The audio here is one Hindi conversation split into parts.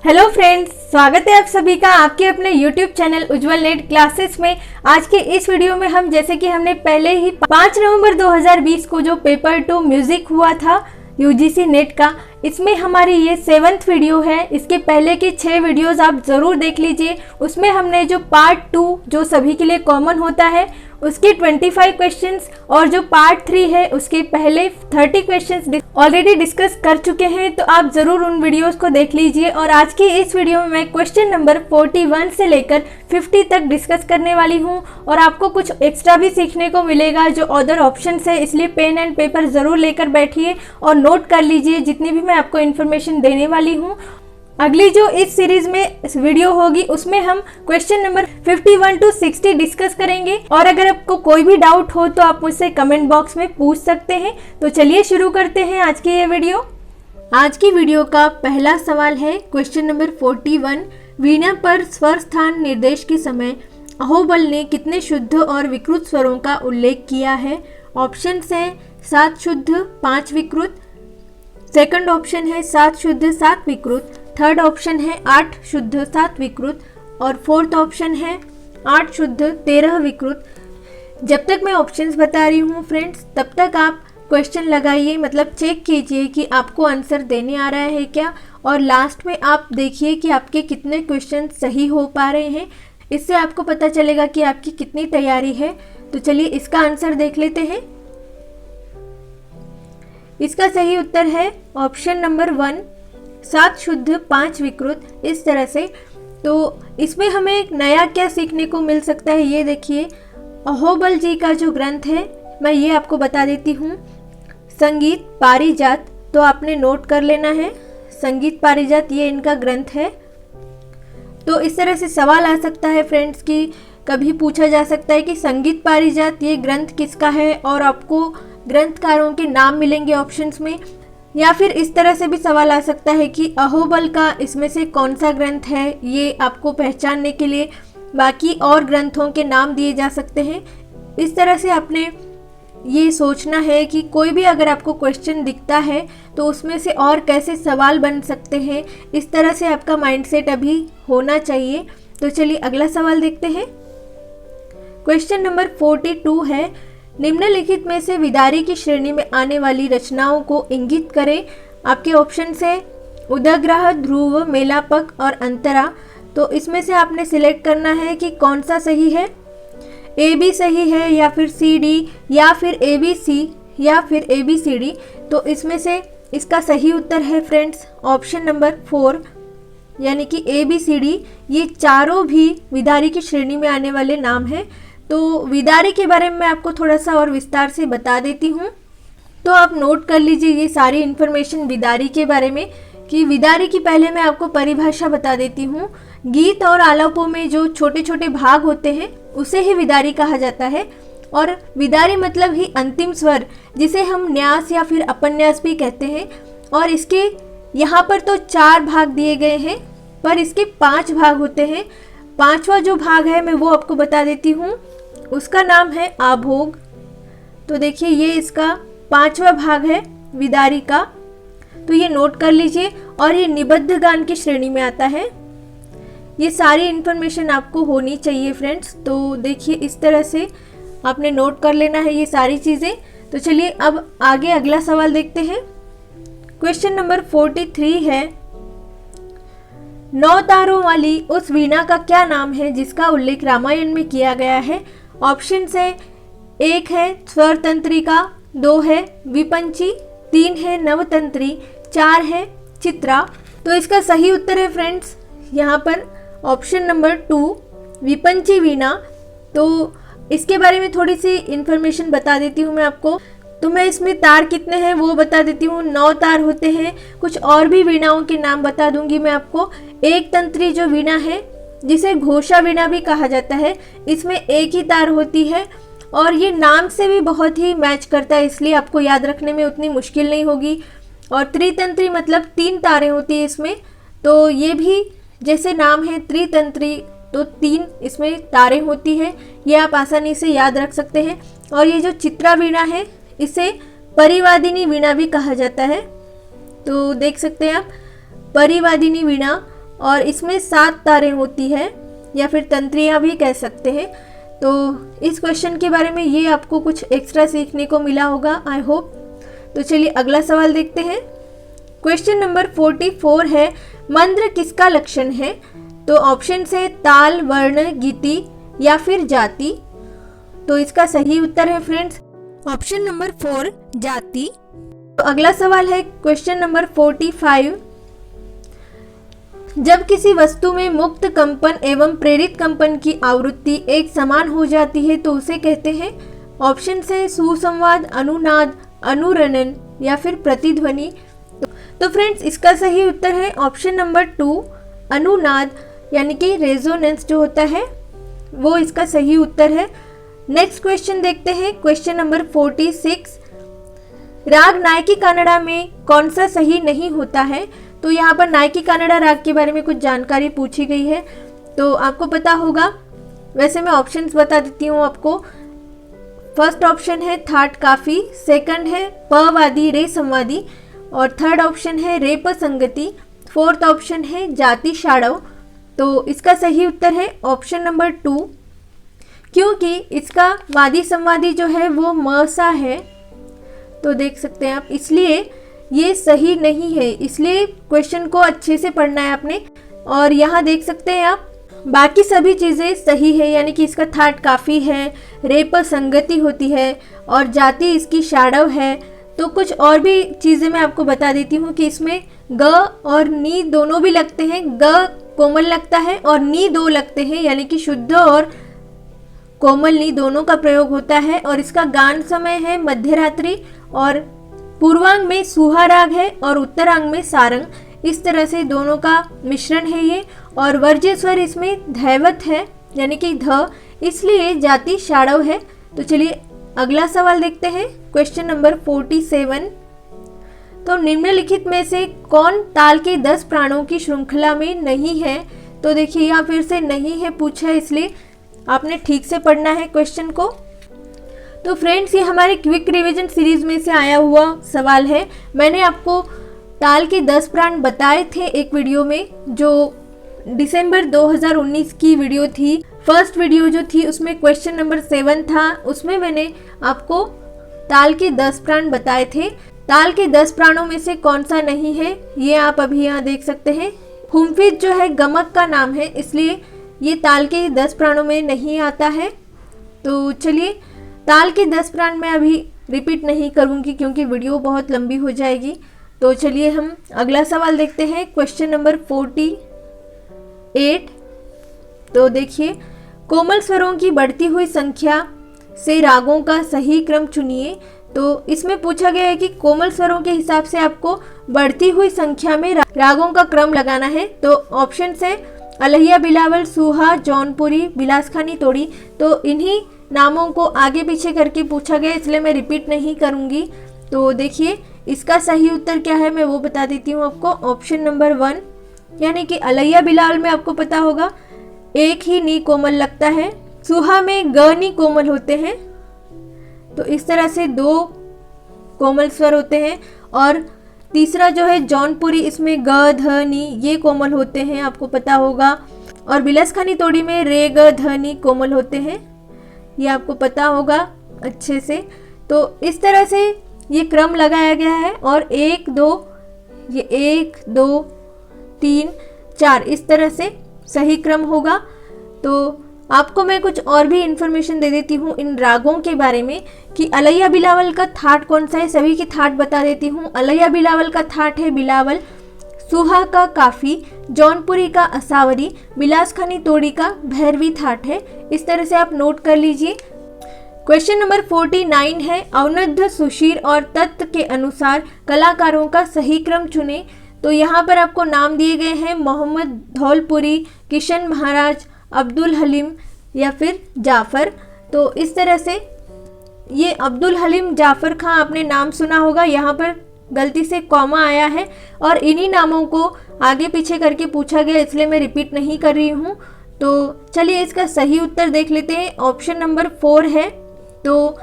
हेलो फ्रेंड्स, स्वागत है आप सभी का आपके अपने YouTube चैनल उज्जवल नेट क्लासेस में। आज के इस वीडियो में हम जैसे कि हमने पहले ही 5 नवंबर 2020 को जो पेपर 2 म्यूजिक हुआ था यूजीसी नेट का, इसमें हमारी ये 7th वीडियो है। इसके पहले के 6 वीडियोस आप ज़रूर देख लीजिए। उसमें हमने जो पार्ट 2 जो सभी के लिए कॉमन होता है उसके 25 क्वेश्चंस और जो पार्ट 3 है उसके पहले 30 क्वेश्चंस ऑलरेडी डिस्कस कर चुके हैं, तो आप ज़रूर उन वीडियोस को देख लीजिए। और आज की इस वीडियो में मैं क्वेश्चन नंबर 41 से लेकर 50 तक डिस्कस करने वाली हूं और आपको कुछ एक्स्ट्रा भी सीखने को मिलेगा जो अदर ऑप्शंस है, इसलिए पेन एंड पेपर ज़रूर लेकर बैठिए और नोट कर लीजिए जितनी भी मैं आपको इन्फॉर्मेशन देने वाली हूँ। अगली जो इस सीरीज में वीडियो होगी उसमें हम क्वेश्चन नंबर 51 to 60 डिस्कस करेंगे और अगर आपको कोई भी डाउट हो तो आप मुझसे कमेंट बॉक्स में पूछ सकते हैं। तो चलिए शुरू करते हैं आज की ये वीडियो। आज की वीडियो का पहला सवाल है क्वेश्चन नंबर 41। वीणा पर स्वर स्थान निर्देश के समय अहोबल ने कितने शुद्ध और विकृत स्वरों का उल्लेख किया है? ऑप्शन है 7 शुद्ध 5 विकृत, सेकंड ऑप्शन है 7 शुद्ध 7 विकृत, थर्ड ऑप्शन है 8 शुद्ध 7 विकृत और फोर्थ ऑप्शन है 8 शुद्ध 13 विकृत। जब तक मैं ऑप्शंस बता रही हूँ फ्रेंड्स, तब तक आप क्वेश्चन लगाइए, मतलब चेक कीजिए कि आपको आंसर देने आ रहा है क्या, और लास्ट में आप देखिए कि आपके कितने क्वेश्चन सही हो पा रहे हैं। इससे आपको पता चलेगा कि आपकी कितनी तैयारी है। तो चलिए इसका आंसर देख लेते हैं। इसका सही उत्तर है ऑप्शन नंबर 1, 7 शुद्ध 5 विकृत। इस तरह से तो इसमें हमें एक नया क्या सीखने को मिल सकता है, ये देखिए। अहोबल जी का जो ग्रंथ है मैं ये आपको बता देती हूँ, संगीत पारिजात, तो आपने नोट कर लेना है। संगीत पारिजात ये इनका ग्रंथ है। तो इस तरह से सवाल आ सकता है फ्रेंड्स कि कभी पूछा जा सकता है कि संगीत पारिजात ये ग्रंथ किसका है, और आपको ग्रंथकारों के नाम मिलेंगे ऑप्शंस में। या फिर इस तरह से भी सवाल आ सकता है कि अहोबल का इसमें से कौन सा ग्रंथ है, ये आपको पहचानने के लिए बाकी और ग्रंथों के नाम दिए जा सकते हैं। इस तरह से आपने ये सोचना है कि कोई भी अगर आपको क्वेश्चन दिखता है तो उसमें से और कैसे सवाल बन सकते हैं, इस तरह से आपका माइंडसेट अभी होना चाहिए। तो चलिए अगला सवाल देखते हैं। क्वेश्चन नंबर 42 है, निम्नलिखित में से विदारी की श्रेणी में आने वाली रचनाओं को इंगित करें। आपके ऑप्शन है उदग्रह, ध्रुव, मेलापक और अंतरा। तो इसमें से आपने सिलेक्ट करना है कि कौन सा सही है। ए बी सही है या फिर सी डी या फिर ए बी सी या फिर ए बी सी डी। तो इसमें से इसका सही उत्तर है फ्रेंड्स ऑप्शन नंबर 4, यानी कि ए बी सी डी। ये चारों भी विदारी की श्रेणी में आने वाले नाम हैं। तो विदारी के बारे में मैं आपको थोड़ा सा और विस्तार से बता देती हूँ, तो आप नोट कर लीजिए ये सारी इन्फॉर्मेशन विदारी के बारे में। कि विदारी की पहले मैं आपको परिभाषा बता देती हूँ। गीत और आलापों में जो छोटे छोटे भाग होते हैं उसे ही विदारी कहा जाता है। और विदारी मतलब ही अंतिम स्वर, जिसे हम न्यास या फिर अपन्यास भी कहते हैं। और इसके यहाँ पर तो 4 भाग दिए गए हैं, पर इसके 5 भाग होते हैं। 5वां जो भाग है मैं वो आपको बता देती हूँ, उसका नाम है आभोग। तो देखिए ये इसका 5वां भाग है विदारी का, तो ये नोट कर लीजिए। और ये निबद्ध गान की श्रेणी में आता है। ये सारी इन्फॉर्मेशन आपको होनी चाहिए फ्रेंड्स। तो देखिए इस तरह से आपने नोट कर लेना है ये सारी चीज़ें। तो चलिए अब आगे अगला सवाल देखते हैं। क्वेश्चन नंबर 43 है, 9 तारों वाली उस वीणा का क्या नाम है जिसका उल्लेख रामायण में किया गया है? ऑप्शन है 1 है स्वरतंत्रिका, 2 है विपंची, 3 है नवतंत्री, 4 है चित्रा। तो इसका सही उत्तर है फ्रेंड्स यहाँ पर ऑप्शन नंबर 2 विपंची वीणा। तो इसके बारे में थोड़ी सी इन्फॉर्मेशन बता देती हूँ मैं आपको। तो मैं इसमें तार कितने हैं वो बता देती हूँ। 9 तार होते हैं। कुछ और भी वीणाओं के नाम बता दूंगी मैं आपको। एक तंत्री जो वीणा है जिसे घोषा वीणा भी कहा जाता है, इसमें एक ही तार होती है और ये नाम से भी बहुत ही मैच करता है, इसलिए आपको याद रखने में उतनी मुश्किल नहीं होगी। और त्रितंत्री मतलब 3 तारें होती है इसमें, तो ये भी जैसे नाम है त्रितंत्री तो 3 इसमें तारें होती है, ये आप आसानी से याद रख सकते हैं। और ये जो चित्रा वीणा है इसे परिवादिनी वीणा भी कहा जाता है। तो देख सकते हैं आप परिवादिनी वीणा। और इसमें 7 तारें होती है या फिर तंत्रियाँ भी कह सकते हैं। तो इस क्वेश्चन के बारे में ये आपको कुछ एक्स्ट्रा सीखने को मिला होगा, आई होप। तो चलिए अगला सवाल देखते हैं। क्वेश्चन नंबर 44 है, मंद्र किसका लक्षण है? तो ऑप्शन है ताल, वर्ण, गीति या फिर जाति। तो इसका सही उत्तर है फ्रेंड्स ऑप्शन नंबर 4 जाति। तो अगला सवाल है क्वेश्चन नंबर 45, जब किसी वस्तु में मुक्त कंपन एवं प्रेरित कंपन की आवृत्ति एक समान हो जाती है तो उसे कहते हैं। ऑप्शन है सुसंवाद, अनुनाद, अनुरणन या फिर प्रतिध्वनि। तो फ्रेंड्स इसका सही उत्तर है ऑप्शन नंबर 2 अनुनाद, यानी कि रेजोनेंस जो होता है वो इसका सही उत्तर है। नेक्स्ट क्वेश्चन देखते हैं, क्वेश्चन नंबर 46, राग नायकी कानड़ा में कौन सा सही नहीं होता है? तो यहाँ पर नायकी कानड़ा राग के बारे में कुछ जानकारी पूछी गई है, तो आपको पता होगा। वैसे मैं ऑप्शंस बता देती हूँ आपको। फर्स्ट ऑप्शन है थाट काफी, सेकंड है पवादी रे संवादी, और थर्ड ऑप्शन है रे संगति, फोर्थ ऑप्शन है जाति शाड़व। तो इसका सही उत्तर है ऑप्शन नंबर 2, क्योंकि इसका वादी संवादी जो है वो म सा है। तो देख सकते हैं आप, इसलिए ये सही नहीं है, इसलिए क्वेश्चन को अच्छे से पढ़ना है आपने। और यहाँ देख सकते हैं आप बाकी सभी चीज़ें सही है, यानी कि इसका थाट काफ़ी है, रे संगति होती है और जाति इसकी शाड़व है। तो कुछ और भी चीज़ें मैं आपको बता देती हूँ कि इसमें ग और नी दोनों भी लगते हैं। ग कोमल लगता है और नी 2 लगते हैं, यानी कि शुद्ध और कोमल नी दोनों का प्रयोग होता है। और इसका गान समय है मध्यरात्रि, और पूर्वांग में सुहा राग है और उत्तरांग में सारंग। इस तरह से दोनों का मिश्रण है ये। और वर्ज्य स्वर इसमें धैवत है, यानी कि ध, इसलिए जाति शाड़व है। तो चलिए अगला सवाल देखते हैं, क्वेश्चन नंबर 47, तो निम्नलिखित में से कौन ताल के 10 प्राणों की श्रृंखला में नहीं है? तो देखिए यहाँ फिर से नहीं है पूछा है, इसलिए आपने ठीक से पढ़ना है क्वेश्चन को। तो फ्रेंड्स ये हमारे क्विक रिवीजन सीरीज में से आया हुआ सवाल है। मैंने आपको ताल के 10 प्राण बताए थे एक वीडियो में, जो दिसंबर 2019 की वीडियो थी। फर्स्ट वीडियो जो थी उसमें क्वेश्चन नंबर 7 था, उसमें मैंने आपको ताल के 10 प्राण बताए थे। ताल के 10 प्राणों में से कौन सा नहीं है ये आप अभी यहाँ देख सकते हैं। हुम्फिज जो है गमक का नाम है, इसलिए ये ताल के 10 प्राणों में नहीं आता है। तो चलिए ताल के 10 प्राण मैं अभी रिपीट नहीं करूँगी क्योंकि वीडियो बहुत लंबी हो जाएगी। तो चलिए हम अगला सवाल देखते हैं, क्वेश्चन नंबर 48। तो देखिए, कोमल स्वरों की बढ़ती हुई संख्या से रागों का सही क्रम चुनिए। तो इसमें पूछा गया है कि कोमल स्वरों के हिसाब से आपको बढ़ती हुई संख्या में रागों का क्रम लगाना है। तो ऑप्शन है अलहिया बिलावल, सुहा, जौनपुरी, बिलासखानी तोड़ी। तो इन्हीं नामों को आगे पीछे करके पूछा गया, इसलिए मैं रिपीट नहीं करूँगी। तो देखिए इसका सही उत्तर क्या है मैं वो बता देती हूँ आपको। ऑप्शन नंबर 1, यानी कि अलहिया बिलावल में आपको पता होगा एक ही नी कोमल लगता है, सुहा में ग नी कोमल होते हैं। तो इस तरह से 2 कोमल स्वर होते हैं। और तीसरा जो है जौनपुरी, इसमें ग ध नी ये कोमल होते हैं, आपको पता होगा। और बिलासखानी तोड़ी में रे ग ध नी कोमल होते हैं, ये आपको पता होगा अच्छे से। तो इस तरह से ये क्रम लगाया गया है। और 1 2 ये 1 2 3 4 इस तरह से सही क्रम होगा। तो आपको मैं कुछ और भी इंफॉर्मेशन दे देती हूँ इन रागों के बारे में कि अलैया बिलावल का थाट कौन सा है। सभी के थाट बता देती हूँ। अलैया बिलावल का थाट है बिलावल, सुहा का काफ़ी, जौनपुरी का असावरी, बिलासखानी तोड़ी का भैरवी थाट है। इस तरह से आप नोट कर लीजिए। क्वेश्चन नंबर 49 है, अवनद्ध, सुशीर और तत्व के अनुसार कलाकारों का सही क्रम चुने। तो यहाँ पर आपको नाम दिए गए हैं मोहम्मद धौलपुरी, किशन महाराज, अब्दुल हलीम या फिर जाफ़र। तो इस तरह से ये अब्दुल हलीम जाफ़र खां आपने नाम सुना होगा, यहाँ पर गलती से कॉमा आया है और इन्हीं नामों को आगे पीछे करके पूछा गया, इसलिए मैं रिपीट नहीं कर रही हूँ। तो चलिए इसका सही उत्तर देख लेते हैं। ऑप्शन नंबर 4 है। तो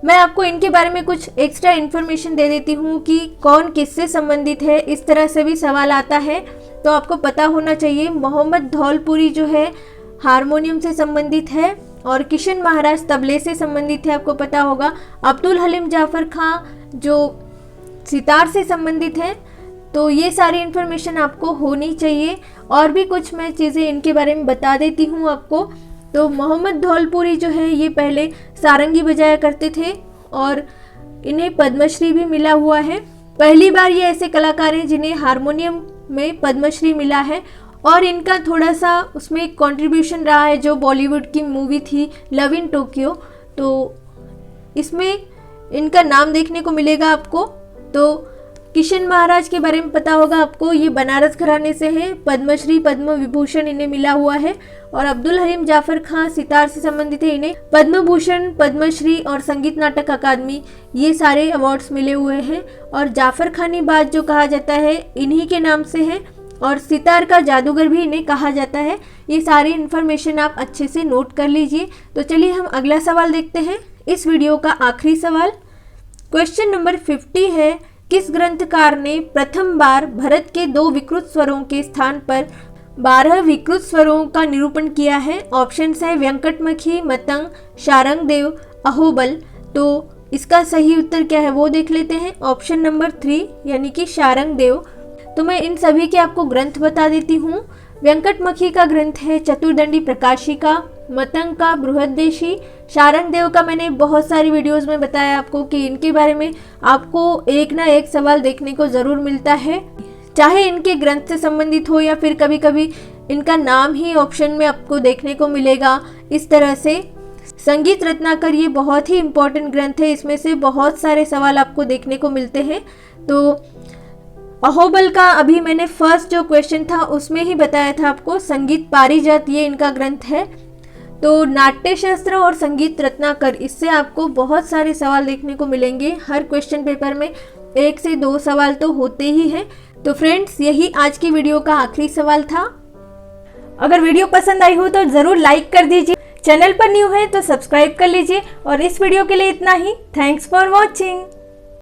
मैं आपको इनके बारे में कुछ एक्स्ट्रा इन्फॉर्मेशन दे देती हूँ कि कौन किससे संबंधित है। इस तरह से भी सवाल आता है। तो आपको पता होना चाहिए। मोहम्मद धौलपुरी जो है हारमोनियम से संबंधित है और किशन महाराज तबले से संबंधित है, आपको पता होगा। अब्दुल हलीम जाफर खां जो सितार से संबंधित है। तो ये सारी इन्फॉर्मेशन आपको होनी चाहिए। और भी कुछ मैं चीज़ें इनके बारे में बता देती हूँ आपको। तो मोहम्मद धौलपुरी जो है ये पहले सारंगी बजाया करते थे और इन्हें पद्मश्री भी मिला हुआ है। पहली बार ये ऐसे कलाकार हैं जिन्हें हारमोनियम में पद्मश्री मिला है। और इनका थोड़ा सा उसमें कंट्रीब्यूशन रहा है जो बॉलीवुड की मूवी थी लव इन टोक्यो, तो इसमें इनका नाम देखने को मिलेगा आपको। तो किशन महाराज के बारे में पता होगा आपको, ये बनारस घराने से हैं, पद्मश्री पद्म विभूषण इन्हें मिला हुआ है। और अब्दुल हलीम जाफर खां सितार से संबंधित है, इन्हें पद्म भूषण, पद्मश्री और संगीत नाटक अकादमी ये सारे अवार्ड्स मिले हुए हैं। और जाफर खानी बाज जो कहा जाता है इन्हीं के नाम से है और सितार का जादूगर भी इन्हें कहा जाता है। ये सारी इन्फॉर्मेशन आप अच्छे से नोट कर लीजिए। तो चलिए हम अगला सवाल देखते हैं, इस वीडियो का आखिरी सवाल। क्वेश्चन नंबर 50 है, किस ग्रंथकार ने प्रथम बार भरत के 2 विकृत स्वरों के स्थान पर 12 विकृत स्वरों का निरूपण किया है? ऑप्शंस है व्यंकटमखी, मतंग, शारंगदेव, अहोबल। तो इसका सही उत्तर क्या है वो देख लेते हैं। ऑप्शन नंबर 3 यानी कि शारंगदेव। तो मैं इन सभी के आपको ग्रंथ बता देती हूँ। व्यंकटमखी का ग्रंथ है चतुर्दंडी प्रकाशिका, मतंग का बृहद्देशी, शारंगदेव का मैंने बहुत सारी वीडियोस में बताया आपको कि इनके बारे में आपको एक ना एक सवाल देखने को ज़रूर मिलता है, चाहे इनके ग्रंथ से संबंधित हो या फिर कभी कभी इनका नाम ही ऑप्शन में आपको देखने को मिलेगा। इस तरह से संगीत रत्नाकर ये बहुत ही इम्पोर्टेंट ग्रंथ है, इसमें से बहुत सारे सवाल आपको देखने को मिलते हैं। तो अहोबल का अभी मैंने फर्स्ट जो क्वेश्चन था उसमें ही बताया था आपको, संगीत पारिजात ये इनका ग्रंथ है। तो नाट्य शास्त्र और संगीत रत्नाकर, इससे आपको बहुत सारे सवाल देखने को मिलेंगे। हर क्वेश्चन पेपर में 1 से 2 सवाल तो होते ही हैं। तो फ्रेंड्स यही आज की वीडियो का आखिरी सवाल था। अगर वीडियो पसंद आई हो तो ज़रूर लाइक कर दीजिए, चैनल पर न्यू है तो सब्सक्राइब कर लीजिए। और इस वीडियो के लिए इतना ही। Thanks for watching.